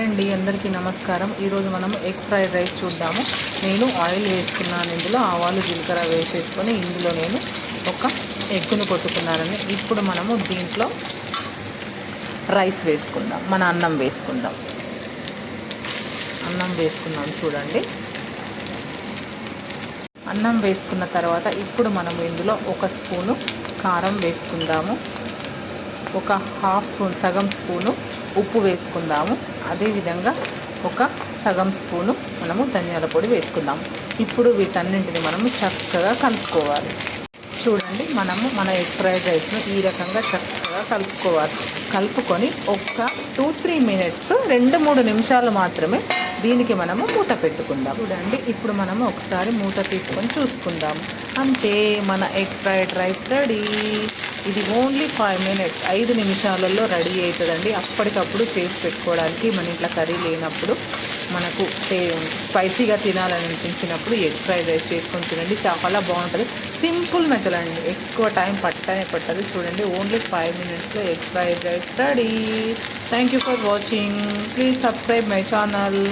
Hi అండి, అందరికీ నమస్కారం. ఈరోజు మనం ఎగ్ ఫ్రైడ్ రైస్ చూద్దాము. నేను ఆయిల్ వేసుకున్నాను, ఇందులో ఆవాలు జీలకర్ర వేసేసుకొని ఇందులో నేను ఒక ఎగ్గును కొట్టుకున్నానని. ఇప్పుడు మనము దీంట్లో రైస్ వేసుకుందాం, మన అన్నం వేసుకుందాం. అన్నం వేసుకున్నాం చూడండి. అన్నం వేసుకున్న తర్వాత ఇప్పుడు మనం ఇందులో ఒక స్పూను కారం వేసుకుందాము, ఒక హాఫ్ స్పూన్ సగం స్పూను ఉప్పు వేసుకుందాము. అదేవిధంగా ఒక సగం స్పూను మనము ధనియాల పొడి వేసుకుందాము. ఇప్పుడు వీటన్నింటిని మనము చక్కగా కలుపుకోవాలి. చూడండి, మనము మన ఎగ్ ఫ్రైడ్ రైస్ను ఈ రకంగా చక్కగా కలుపుకోవాలి. కలుపుకొని ఒక 2-3 మినిట్స్ 2-3 నిమిషాలు మాత్రమే దీనికి మనము మూత పెట్టుకుందాం. చూడండి, ఇప్పుడు మనము ఒకసారి మూత తీసుకొని చూసుకుందాము. అంతే, మన ఎగ్ ఫ్రైడ్ రైస్ రెడీ. ఇది ఓన్లీ 5 మినిట్స్, 5 నిమిషాలలో రెడీ అవుతుందండి. అప్పటికప్పుడు చేసి పెట్టుకోవడానికి, మన ఇంట్లో కర్రీ లేనప్పుడు మనకు స్పైసీగా తినాలని అనిపించినప్పుడు ఎగ్ ఫ్రైడ్ రైస్ చేసుకొని తినండి, చాలా బాగుంటుంది. సింపుల్ మెథడ్ అండి, ఎక్కువ టైం పట్టదు. చూడండి, ఓన్లీ 5 మినిట్స్లో egg fried rice ready. Thank you for watching. Please subscribe my channel.